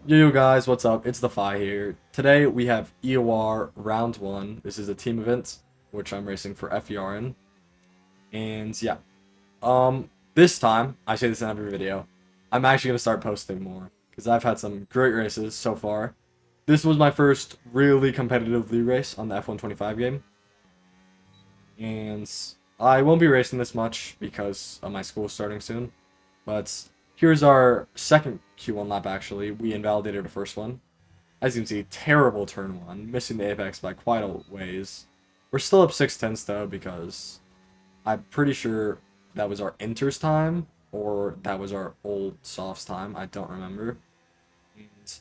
Yo guys, what's up? It's the Fi here. Today we have EOR round 1. This is a team event, which I'm racing for FER in. And yeah, this time, I say this in every video, I'm actually going to start posting more. Because I've had some great races so far. This was my first really competitive league race on the F125 game. And I won't be racing this much because of my school starting soon. But here's our second Q1 lap actually. We invalidated the first one. As you can see, terrible turn 1, missing the apex by quite a ways. We're still up 6 tenths though because I'm pretty sure that was our enters time or that was our old softs time. I don't remember. And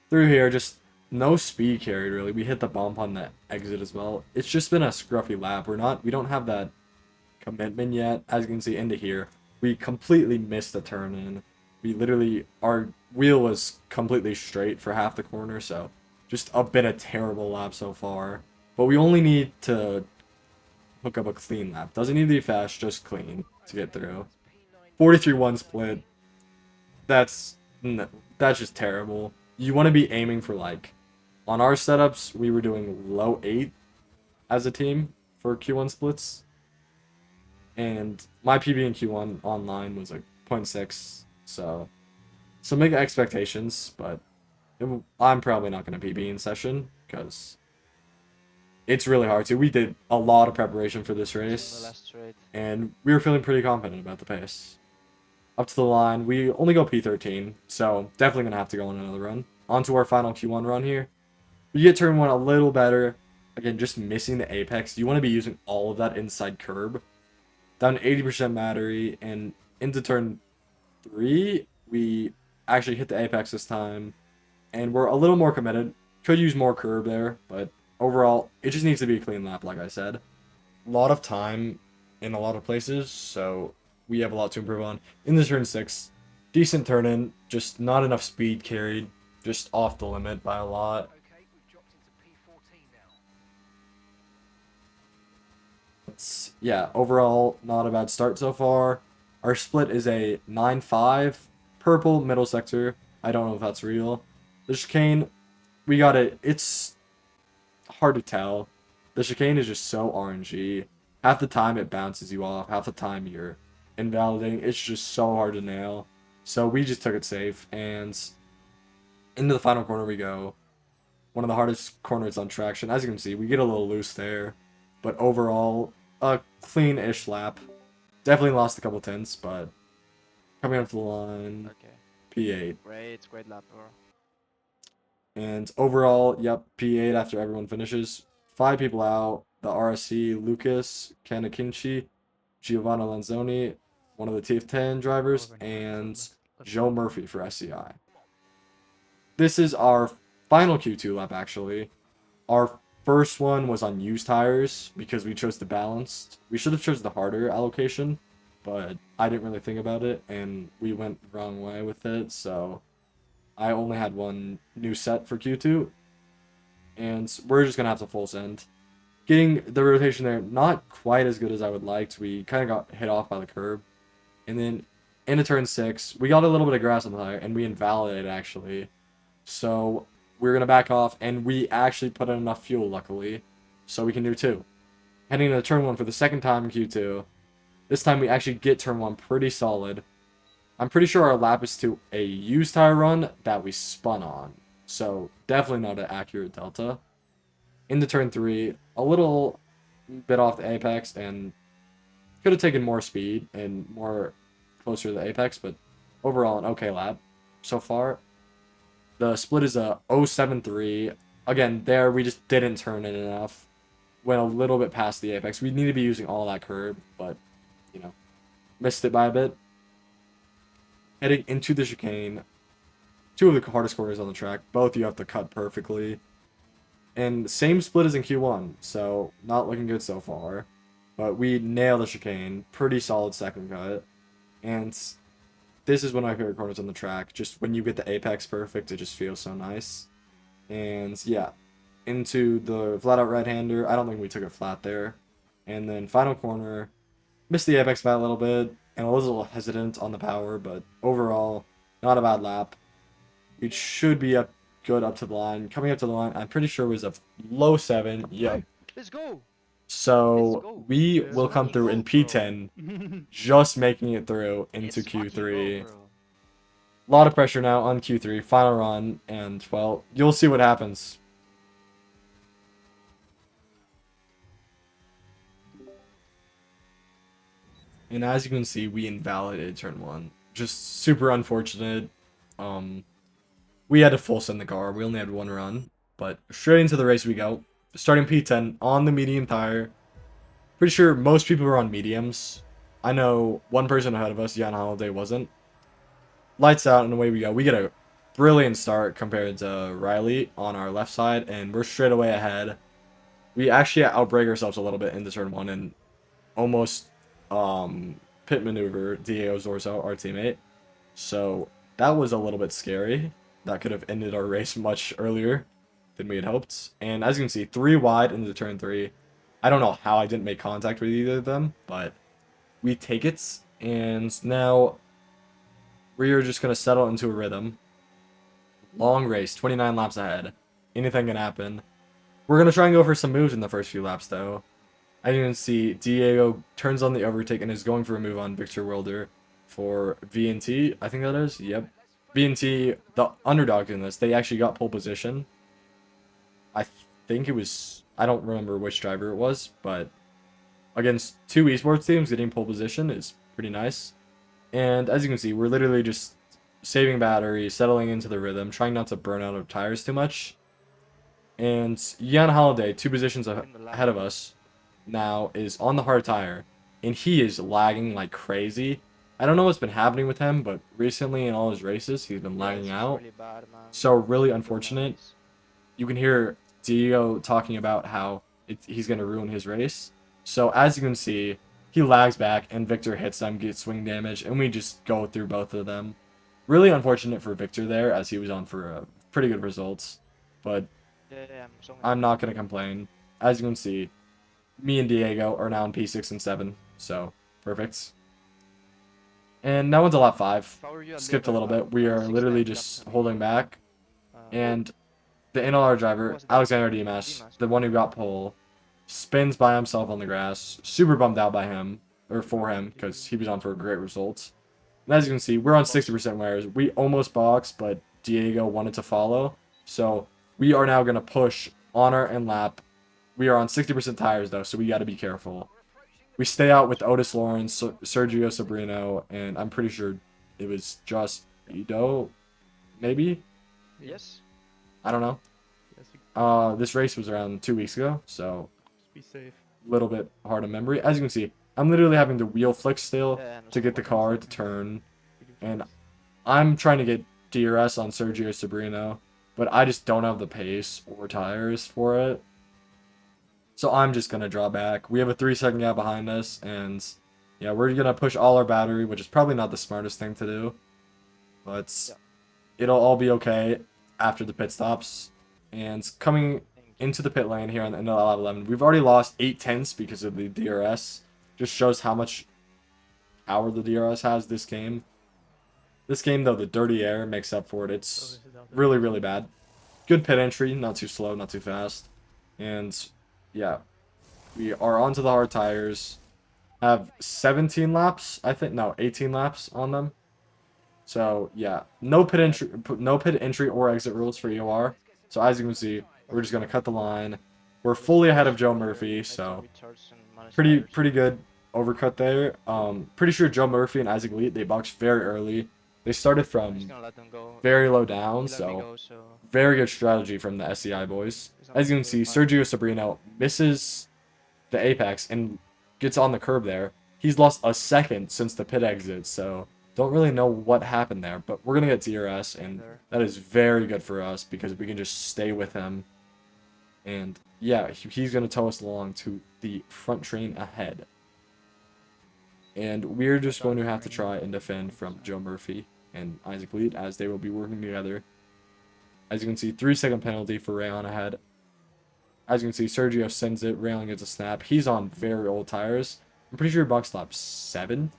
through here, just no speed carried really. We hit the bump on the exit as well. It's just been a scruffy lap. We don't have that commitment yet. As you can see into here, we completely missed the turn in. We literally, our wheel was completely straight for half the corner, so just been a terrible lap so far. But we only need to hook up a clean lap. Doesn't need to be fast, just clean to get through. 43-1 split. That's that's just terrible. You want to be aiming for like, on our setups, we were doing low 8 as a team for Q1 splits. And my PB in Q1 online was like 0.6, so make expectations, but I'm probably not going to PB in session because it's really hard to. We did a lot of preparation for this It's on the race, last straight. and we were feeling pretty confident about the pace. Up to the line, we only go P13, so definitely going to have to go on another run. On to our final Q1 run here. We get turn 1 a little better. Again, just missing the apex. You want to be using all of that inside curb. Down to 80% battery, and into turn 3, we actually hit the apex this time, and we're a little more committed. Could use more curb there, but overall, it just needs to be a clean lap, like I said. A lot of time in a lot of places, so we have a lot to improve on. In the turn 6, decent turn in, just not enough speed carried, just off the limit by a lot. Yeah, overall, not a bad start so far. Our split is a 9-5, purple middle sector. I don't know if that's real. The chicane, we got it. It's hard to tell. The chicane is just so RNG. Half the time it bounces you off, half the time you're invalidating. It's just so hard to nail. So we just took it safe, and into the final corner we go. One of the hardest corners on traction. As you can see, we get a little loose there, but overall, a clean-ish lap. Definitely lost a couple tenths, but coming up to the line, Okay. P8. Great lap, bro. And overall, yep, P8 after everyone finishes. 5 people out. The RSC, Lucas, Kanakinchi, Giovanna Lanzoni, one of the TF10 drivers, and Joe Murphy for SCI. This is our final Q2 lap, actually. Our first one was on used tires because we chose the balanced. We should have chose the harder allocation, but I didn't really think about it, and we went the wrong way with it, so I only had one new set for Q2, and we're just gonna have to full send. Getting the rotation there, not quite as good as I would liked. We kind of got hit off by the curb, and then into turn 6, we got a little bit of grass on the tire, and we invalidated actually. So we're gonna back off, and we actually put in enough fuel, luckily, so we can do 2. Heading into turn 1 for the second time in Q2. This time we actually get turn 1 pretty solid. I'm pretty sure our lap is to a used tire run that we spun on. So definitely not an accurate delta. Into turn 3, a little bit off the apex and could have taken more speed and more closer to the apex, but overall an okay lap so far. The split is a 073. Again, there we just didn't turn in enough. Went a little bit past the apex. We need to be using all that curb, but you know, missed it by a bit. Heading into the chicane, 2 of the hardest corners on the track. Both you have to cut perfectly. And same split as in Q1, so not looking good so far. But we nail the chicane. Pretty solid second cut. And this is one of my favorite corners on the track. Just when you get the apex perfect, it just feels so nice. And yeah, into the flat out right-hander. I don't think we took it flat there. And then final corner, missed the apex by a little bit, and I was a little hesitant on the power, but overall, not a bad lap. It should be up good up to the line. Coming up to the line, I'm pretty sure it was a low 7. Yep. Let's go. So go. we Let's will come fucking through go, in bro. P10, just making it through into Let's fucking go, Q3. bro. A lot of pressure now on Q3, final run, and well, you'll see what happens. And as you can see, we invalidated turn 1. Just super unfortunate. We had to full send the car. We only had 1 run. But straight into the race we go. Starting P10 on the medium tire. Pretty sure most people were on mediums. I know one person ahead of us, Jan Holiday, wasn't. Lights out and away we go. We get a brilliant start compared to Riley on our left side. And we're straight away ahead. We actually outbrake ourselves a little bit into turn 1 and almost pit maneuver Diego Zorzo, our teammate. So that was a little bit scary. That could have ended our race much earlier than we had hoped. And as you can see, 3 wide into turn 3. I don't know how I didn't make contact with either of them, but we take it. And now we are just going to settle into a rhythm. Long race, 29 laps ahead. Anything can happen. We're going to try and go for some moves in the first few laps, though. As you can see, Diego turns on the overtake and is going for a move on Victor Wilder for VNT. I think that is. Yep. VNT, the underdog in this, they actually got pole position. I think it was... I don't remember which driver it was, but against 2 esports teams, getting pole position is pretty nice. And as you can see, we're literally just saving battery, settling into the rhythm, trying not to burn out our tires too much. And Jan Holiday, 2 positions ahead of us, now is on the hard tire, and he is lagging like crazy. I don't know what's been happening with him, but recently in all his races, he's been lagging out. Really bad, man. So really unfortunate. You can hear Diego talking about how he's going to ruin his race. So as you can see, he lags back, and Victor hits them, gets swing damage, and we just go through both of them. Really unfortunate for Victor there, as he was on for pretty good results. But Yeah, I'm not going to complain. As you can see, me and Diego are now in P6 and 7, so perfect. And now into lap 5. Skipped a little bit. We are literally just holding back. And the NLR driver, Alexander Dimas, the one who got pole, spins by himself on the grass. Super bummed out by him, or for him, because he was on for great results. And as you can see, we're on 60% wears. We almost boxed, but Diego wanted to follow. So we are now going to push honor and lap. We are on 60% tires, though, so we got to be careful. We stay out with Otis Lawrence, Sergio Sobrino, and I'm pretty sure it was just Ido, maybe? Yes. I don't know. Yes, This race was around 2 weeks ago, so be safe. a little bit hard of memory. As you can see, I'm literally having to wheel flick still to get the car to turn, and I'm trying to get DRS on Sergio Sobrino, but I just don't have the pace or tires for it. So I'm just going to draw back. We have a 3-second gap behind us, and yeah, we're going to push all our battery, which is probably not the smartest thing to do. But it'll all be okay after the pit stops. And coming into the pit lane here on the end of lap 11, we've already lost 8 tenths because of the DRS. Just shows how much power the DRS has this game. This game, though, the dirty air makes up for it. It's really, really bad. Good pit entry, not too slow, not too fast. And yeah, we are onto the hard tires. Have 17 laps, I think. No, 18 laps on them. So yeah, no pit entry or exit rules for EOR. So as you can see, we're just gonna cut the line. We're fully ahead of Joe Murphy, so pretty good overcut there. Pretty sure Joe Murphy and Isaac Leet, they boxed very early. They started from very low down, so very good strategy from the SCI boys. As you can see, Sergio Sobrino misses the apex and gets on the curb there. He's lost a second since the pit exit, so don't really know what happened there. But we're going to get DRS, and that is very good for us because we can just stay with him. And yeah, he's going to tow us along to the front train ahead. And we're just going to have to try and defend from Joe Murphy and Isaac Leet as they will be working together. As you can see, 3-second penalty for Rayon ahead. As you can see, Sergio sends it. Rayon gets a snap. He's on very old tires. I'm pretty sure box lap 7.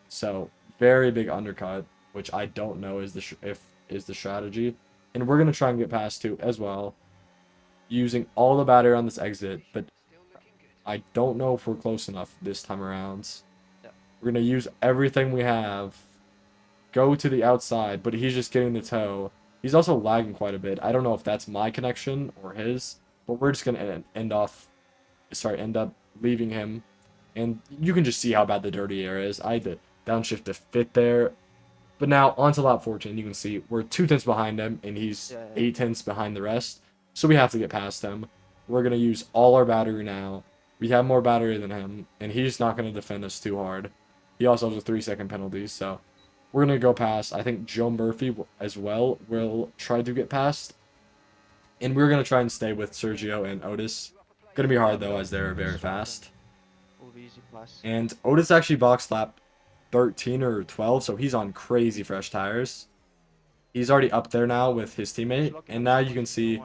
So, very big undercut, which I don't know is if is the strategy. And we're going to try and get past too as well, using all the battery on this exit, but I don't know if we're close enough this time around. Yeah. We're going to use everything we have, go to the outside, but he's just getting the toe. He's also lagging quite a bit. I don't know if that's my connection or his, but we're just going to end up leaving him. And you can just see how bad the dirty air is. I had to downshift to fit there. But now, onto lap 14, you can see we're 2 tenths behind him, and he's 8 tenths behind the rest. So we have to get past him. We're going to use all our battery now. We have more battery than him, and he's not going to defend us too hard. He also has a 3-second penalty, so we're going to go past. I think Joe Murphy as well will try to get past. And we're going to try and stay with Sergio and Otis. Going to be hard, though, as they're very fast. Will be easy plus. And Otis actually boxed lap 13 or 12, so he's on crazy fresh tires. He's already up there now with his teammate, and now you can see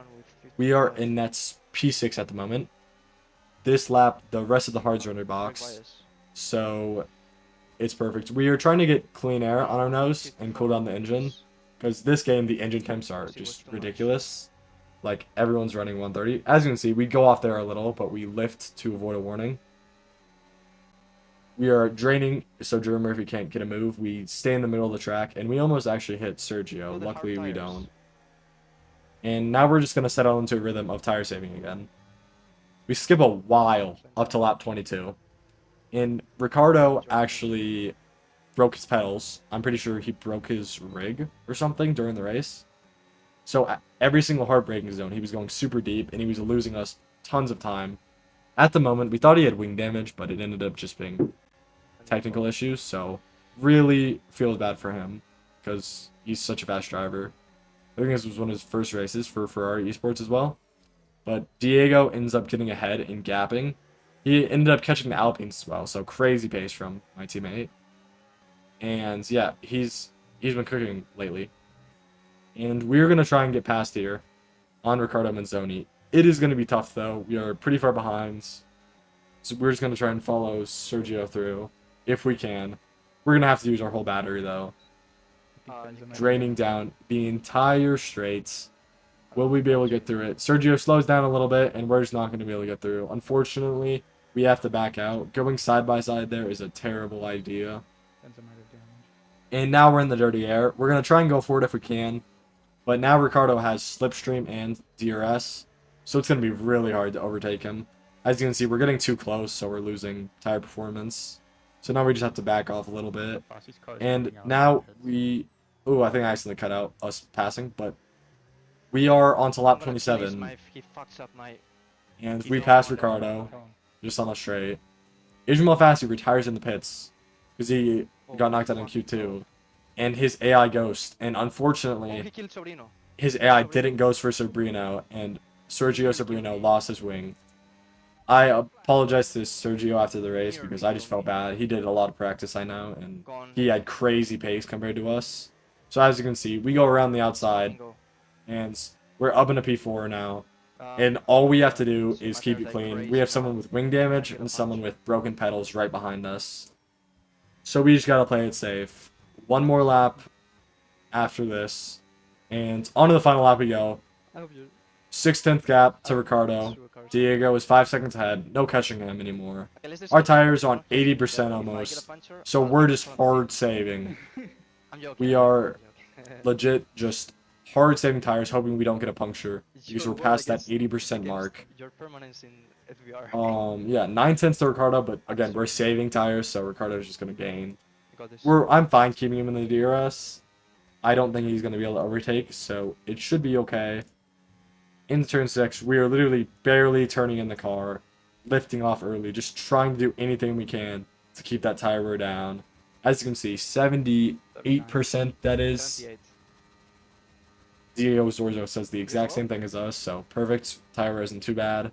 we are in nets P6 at the moment. This lap, the rest of the hards are under box, so it's perfect. We are trying to get clean air on our nose and cool down the engine, because this game, the engine temps are just ridiculous. Like, everyone's running 130. As you can see, we go off there a little, but we lift to avoid a warning. We are draining, so Joe Murphy can't get a move. We stay in the middle of the track, and we almost actually hit Sergio. Luckily, we don't. And now we're just going to settle into a rhythm of tire saving again. We skip a while up to lap 22. And Ricardo actually broke his pedals. I'm pretty sure he broke his rig or something during the race. So every single hard braking zone, he was going super deep, and he was losing us tons of time. At the moment, we thought he had wing damage, but it ended up just being technical issues, so really feels bad for him because he's such a fast driver. I think this was one of his first races for Ferrari Esports as well. But Diego ends up getting ahead and gapping. He ended up catching the Alpines as well, so crazy pace from my teammate. And yeah, he's been cooking lately. And we're going to try and get past here on Riccardo Manzoni. It is going to be tough, though. We are pretty far behind. So we're just going to try and follow Sergio through, if we can. We're going to have to use our whole battery, though. Draining down the entire straight. Will we be able to get through it? Sergio slows down a little bit, and we're just not going to be able to get through. Unfortunately, we have to back out. Going side by side there is a terrible idea. And now we're in the dirty air. We're going to try and go for it if we can. But now Ricardo has Slipstream and DRS. So it's going to be really hard to overtake him. As you can see, we're getting too close, so we're losing tire performance. So now we just have to back off a little bit. And now we... Ooh, I think I accidentally cut out us passing, but we are on to lap 27. And we passed Ricardo, just on the straight. Adrian Malfassi retires in the pits, because he got knocked out in Q2. And his AI ghost, and unfortunately, his AI didn't ghost for Sobrino, and Sergio Sobrino lost his wing. I apologize to Sergio after the race because I just felt bad. He did a lot of practice, I know, and he had crazy pace compared to us. So as you can see, we go around the outside, and we're up into P4 now. And all we have to do is keep it clean. We have someone with wing damage and someone with broken pedals right behind us. So we just gotta play it safe. One more lap after this, and on to the final lap we go. 6/10 gap to Ricardo. Diego is 5 seconds ahead. No catching him anymore. Our tires are on 80% almost, so we're just hard saving. We are legit just hard saving tires, hoping we don't get a puncture because we're past that 80% mark. Yeah, 9/10 to Ricardo, but again, we're saving tires, so Ricardo's just gonna gain. I'm fine keeping him in the DRS. I don't think he's gonna be able to overtake, so it should be okay. In turn 6, we are literally barely turning in the car, lifting off early, just trying to do anything we can to keep that tire wear down. As you can see, 78% that is. Diego Zorzo says the exact same thing as us, so perfect. Tire wear isn't too bad.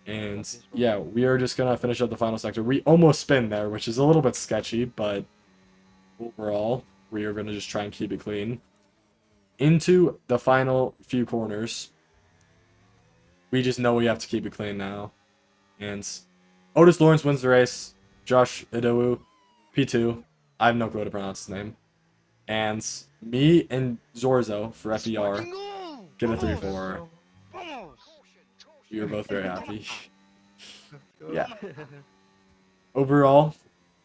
And yeah, we are just going to finish up the final sector. We almost spin there, which is a little bit sketchy, but overall, we are going to just try and keep it clean. Into the final few corners. We just know we have to keep it clean now. And Otis Lawrence wins the race. Josh Idowu, P2. I have no clue how to pronounce his name. And me and Zorzo for FER Fucking go! get a Vamos! 3-4. Vamos! We were both very happy. Let's go. Yeah. Overall,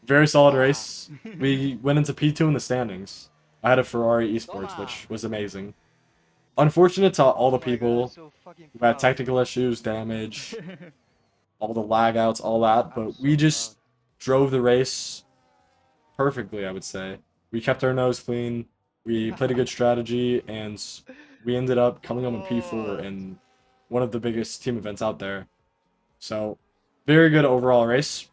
very solid Ah. race. We went into P2 in the standings. I had a Ferrari Esports, Toma. which was amazing. Unfortunate to all the Oh my God, I'm people so fucking who had proud. technical issues, damage, all the lag outs, all that, I'm but so we just proud. drove the race perfectly, I would say. We kept our nose clean, we played a good strategy, and we ended up coming home in P4 What? in one of the biggest team events out there. So, very good overall race.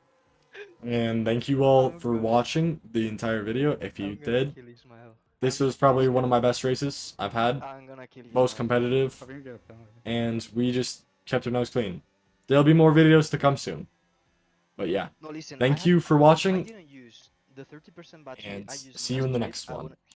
And thank you all I'm for gonna, watching the entire video. If you I'm gonna did, kill Ismael. this I'm was gonna kill probably one of Ismael. my best races I've had. I'm gonna kill Most Ismael. competitive. Probably gonna get a penalty. And we just kept our nose clean. There'll be more videos to come soon. But yeah, No, listen. thank you for watching, I didn't use the 30% battery. and I used see you in the straight. next I one. wanna